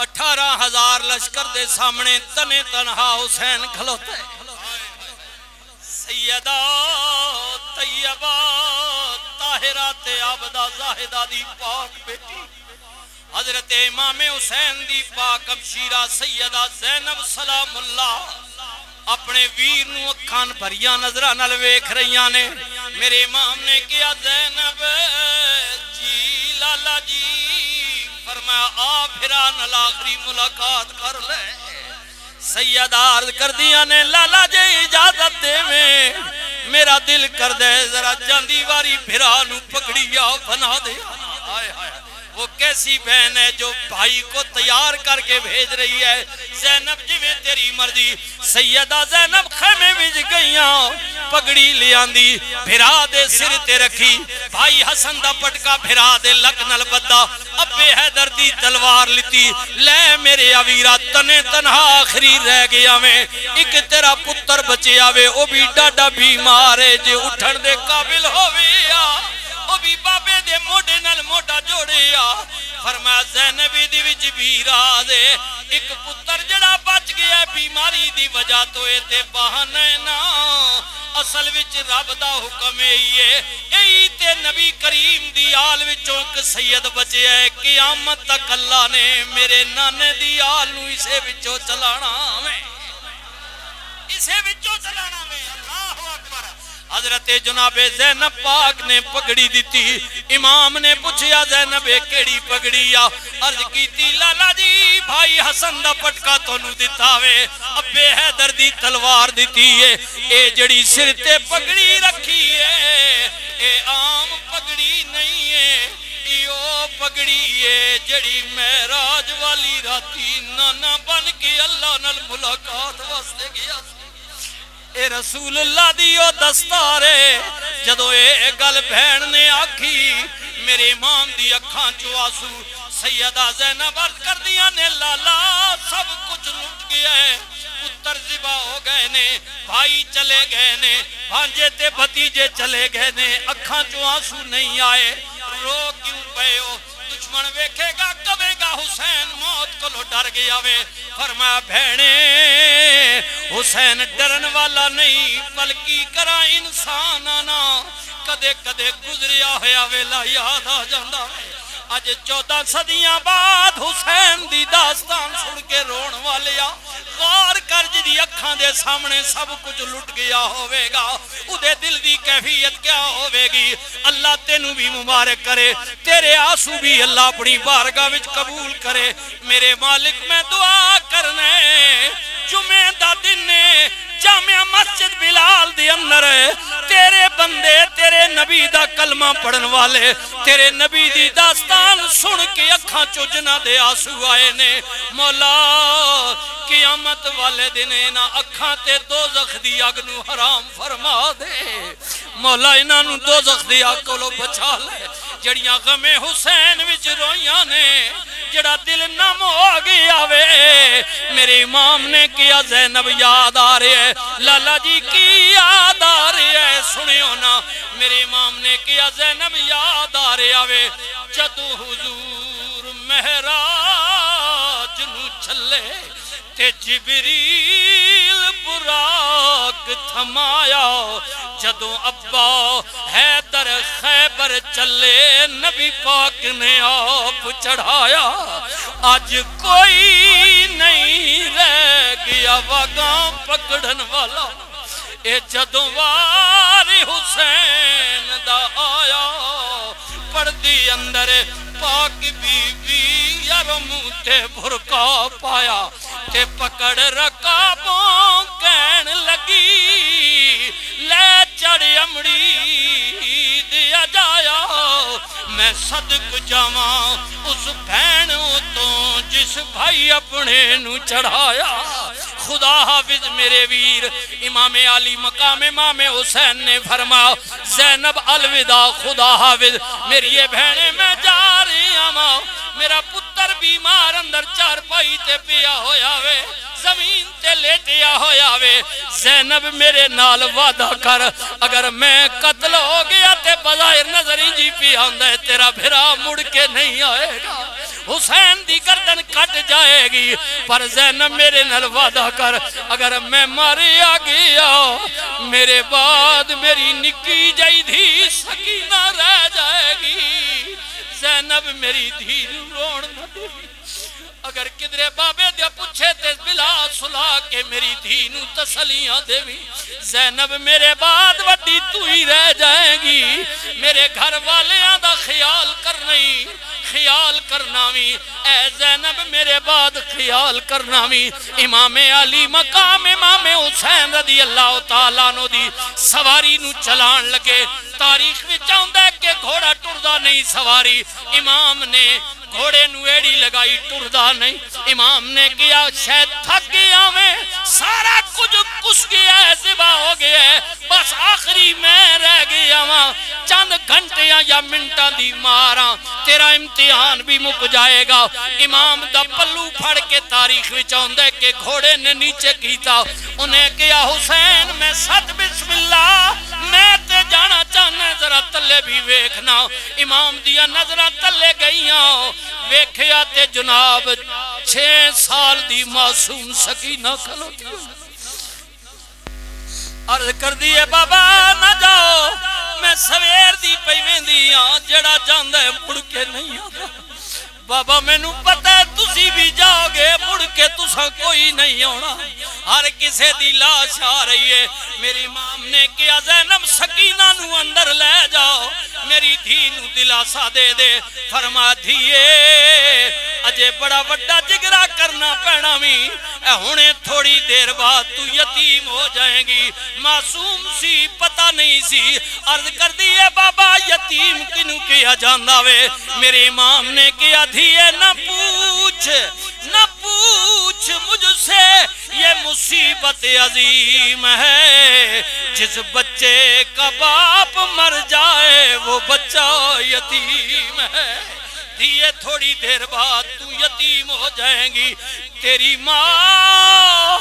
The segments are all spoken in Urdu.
18,000 لشکر دے سامنے تنے تنہا حسین کھلوتا ہے۔ سیدہ طیبہ طاہرہ تے عابدہ زاہدہ دی پاک بیٹی حضرت امام حسین دی پاک ابشیرہ سیدہ زینب سلام اللہ اپنے ویر نو اکھان بھریاں نظرہ نل ویکھ رہیاں نے۔ میرے امام نے کیا زینب جی لالا جی، فرمایا آ پھرا نل آخری ملاقات کر لے۔ سیدہ عرض کر دیا نے لالا جی اجازت دے میں، میرا دل کر دے ذرا جاندی واری پھرا نو پکڑیا بنا دے۔ آئے آئے وہ کیسی بہن ہے جو بھائی کو تیار کر کے بھیج رہی ہے۔ زینب جی میں تیری مرضی۔ سیدہ زینب خیمے وچ گئیاں، پگڑی لے آندی بھرا دے سر تے رکھی، بھائی حسن دا پٹکا بھرا دے لک نل بدا، ابے حیدر دی تلوار لیتی، لے میرے اویرا تنے تنہا آخری رہ گیا میں، ایک تیرا پتر بچے آوے او بھی ڈاڈا بیمار ہے جے اٹھن دے قابل ہویا، او بھی بابے دے موڑے نل موڑا جوڑیا۔ فرمایا زینبی دی وچ بھی رازے، ایک پتر جڑا بچ گیا بیماری دی وجہ تو تے بہانے نا، اصل وچ رب دا حکم ہے اے تے نبی کریم دی آل وچوں ایک سید بچے ہے، قیامت تک اللہ نے میرے نانے دی آل نو اسے وچوں چلانا میں، اسے وچوں چلانا میں۔ اللہ اکبر۔ حضرت جناب زینب پاک نے پگڑی دیتی، امام نے پوچھیا زینب کیڑی پگڑی آ؟ عرض کیتی لالا جی بھائی حسن دا پٹکا تونوں دتا وے، ابے حیدر دی تلوار دتی ہے، اے جڑی سر تے پگڑی رکھی ہے اے عام پگڑی نہیں ہے، ایو پگڑی ہے جڑی معراج والی راتی نانا بن کے اللہ نال ملاقات واسطے گیا۔ اے رسول اللہ دیو دستارے، جدو اے گل بہن نے آکھی میرے امام دی اکھاں چو آسو۔ سیدہ زینب عرض کر دیا نے لالا سب کچھ لٹ گیا ہے، پتر ذبح ہو گئے نے، بھائی چلے گئے نے، بھانجے تے بھتیجے چلے گئے نے، اکھاں چو آسو نہیں آئے، رو کیوں پے ہو؟ دشمن ویکھے گا کبے گا حسین موت کو لو ڈر گیا وے۔ فرمایا بہنے حسین ڈرن والا نہیں بلکہ کرا انسان آنا، کدے کدے گزریا ہویا ویلا یاد آ جاندہ ہے۔ آج 14 صدیاں بعد حسین دی داستان سن کے رون والیا غور کر جدی اکھاں دے سامنے سب کچھ لٹ گیا ہوئے گا، ادھے دل دی کیفیت کیا ہوئے گی؟ اللہ تینوں بھی مبارک کرے، تیرے آنسو بھی اللہ اپنی بارگاہ وچ قبول کرے۔ میرے مالک میں دعا کرنے جمعہ دا دن نے جامعہ مسجد بلال دی اندر تیرے بندے تیرے نبی دا کلمہ پڑھن والے تیرے نبی دی داستان سن کے اکھاں چو جنہ دے آنسو آئے نے۔ مولا قیامت والے دن اینا اکھاں تے دوزخ دی اگ نو حرام فرما دے، مولا اینا نو دوزخ دی اگ کو لو بچا لے۔ جڑیاں غم حسین وچ رویاں نے، جڑا دل نم ہو گیا وے، میرے امام نے کیا زینب یاد آ رہے ہے، لالا جی کی یاد آ رہے ہے، سنیو نا میرے امام نے کیا زینب یاد آ رہے ہے، جدو حضور مہراج نو چلے تے جبریل براق تھمایا، جدو ابا حیدر خیبر چلے نبی پاک نے آپ چڑھایا، آج کوئی نہیں رہ گیا وگاں پکڑن والا، اے جدو واری حسین دا آیا، پردی اندر پاک بی بی یارمو تے بھرکا پایا، تے پکڑ رکابوں کہن لگی لے چڑھ امڑی دیا جایا، میں صدق جاواں اس بہنوں تو جس بھائی اپنے نو چڑھایا۔ خدا حافظ میرے ویر امام علی مقام امام حسین نے فرمایا زینب الوداع، خدا حافظ میری یہ بہنیں میں جا رہی ہوں، میرا پتر بیمار اندر چار پائی تے پیا ہویا وے، زمین تے لیٹیا ہویا وے، زینب میرے نال وعدہ کر اگر میں قتل ہو گیا تے بظاہر نظری جی پی آندہ ہے تیرا بھرا مڑ کے نہیں آئے گا، حسین دی گردن کٹ جائے گی، پر زینب میرے نال وعدہ کر اگر میں ماریا گیا میرے بعد میری نکی جائی دھی سکینہ رہ جائے گی، زینب میری دھی روڑ نہ دے، اگر کدرے بابے دیا پوچھے تے بلا سلا کے میری دھی نو تسلیاں دے بھی، زینب میرے بعد وڈی تو ہی رہ جائے گی، میرے گھر والیاں دا خیال کرنا وی اے زینب میرے بعد خیال کرنا وی۔ امام علی مقام امام حسین رضی اللہ تعالیٰ عنہ دی سواری نو چلان لگے، تاریخ میں چاہندہ ہے کہ گھوڑا ٹردہ نہیں سواری، امام نے گھوڑے نو ایڑی لگائی ٹردہ نہیں، امام نے کیا شاید تھک گیا میں سارا کچھ کس گیا ہے زبا ہو گیا ہے بس آخری میں رہ گیا ہاں چند گھنٹیاں یا منٹاں دی ماراں تیرا امتحان بھی مک جائے گا۔ امام دا پلو پھڑ کے تاریخ میں چاہندہ ہے کہ گھوڑے نے نیچے کیتا، انہیں کیا حسین میں ست بسم اللہ میں تے جانا چاہنے ذرا تلے بھی ویکھنا، امام دیا نظرہ تلے گئیاں ویکھیا تے جناب 6 سال دی معصوم سکینہ کھلوتی عرض کر دیئے بابا نہ جاؤ میں سویر دی پیویں دیاں جڑا جاندہ ہے مڑ کے نہیں آگا، بابا میں نو پتہ ہے تسی بھی جاؤ گے مڑ کے تسا کوئی نہیں ہونا، ہر کسے دی لاش آ رہی ہے۔ میری امام نے کیا زینب سکینہ نو اندر لے جاؤ میری دھی نو دلاسا دے دے، فرما دھیے اجے بڑا وڈا جگرہ کرنا پینا بھی اے ہونے تھوڑی دیر بعد تو یتیم ہو جائیں گی، معصوم سی پتہ نہیں سی، عرض کر دیئے بابا یتیم کنو کیا جاندہ وے، میرے امام نے کیا دھیے نہ پوچھ مجھ سے یہ مصیبت عظیم ہے، جس بچے کا باپ مر جائے وہ بچہ یتیم ہے، دھیے تھوڑی دیر بعد تو یتیم ہو جائیں گی، تیری ماں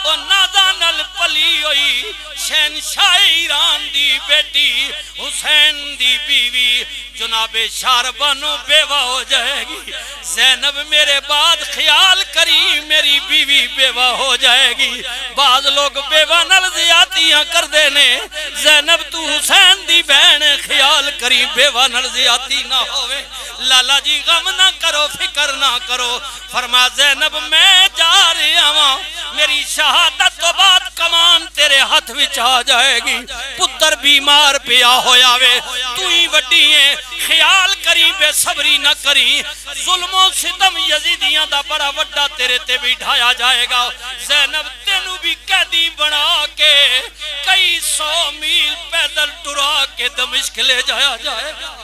او نادانل پلی ہوئی شہنشاہ ایران دی بیٹی حسین دی بیوی جناب شاربانو بیوہ ہو جائے گی، زینب میرے بعد خیال کری میری بیوی بیوہ ہو جائے گی، بعض لوگ بیوہ نل زیادتیاں کر دینے، زینب تو حسین دی بہن خیال کری بیوہ نل زیادتی نہ ہوئے، لالا جی غم نہ کرو فکر نہ کرو، فرما زینب میں جا رہا ہوں میری شہادت تو بعد کمان تیرے ہاتھ وچ آ جائے گی، پتر بیمار پیا ہویا وے تو ہی وڈی ہے، خیال کری بے صبری نہ کری، ظلم و ستم یزیدیاں دا بڑا وڈا تیرے تے بھی ڈھایا جائے گا، زینب تینو بھی قیدی بنا کے کئی 100 میل پیدل ٹرا کے دمشق لے جایا جائے گا،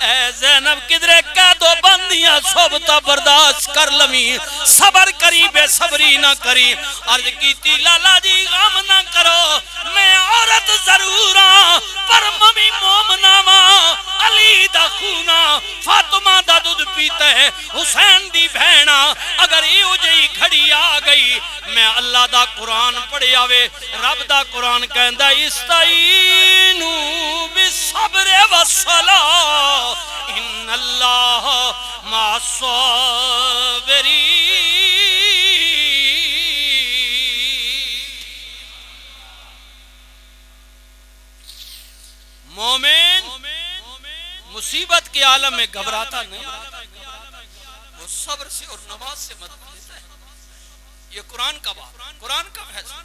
اے زینب کدرے قید و بندیاں صحبتہ برداشت کر لمی، صبر کری بے صبری نہ کری، عرض کیتی لالا جی غم نہ کرو میں عورت ضرور ہاں پر ممی مومنہ ماں علی دا خونہ فاطمہ دا دودھ پیتا ہے حسین دی بہنہ، اگر ایو جئی کھڑی آ گئی میں اللہ دا قرآن پڑھے آوے، رب دا قرآن کہندہ استعینو بالصبر والصلاة ان اللہ مع الصابرین۔ مومن مصیبت کے عالم میں گھبراتا نہیں، وہ صبر سے اور نماز سے مدد لیتا ہے، یہ قرآن کا بات، قرآن کا فیصلہ۔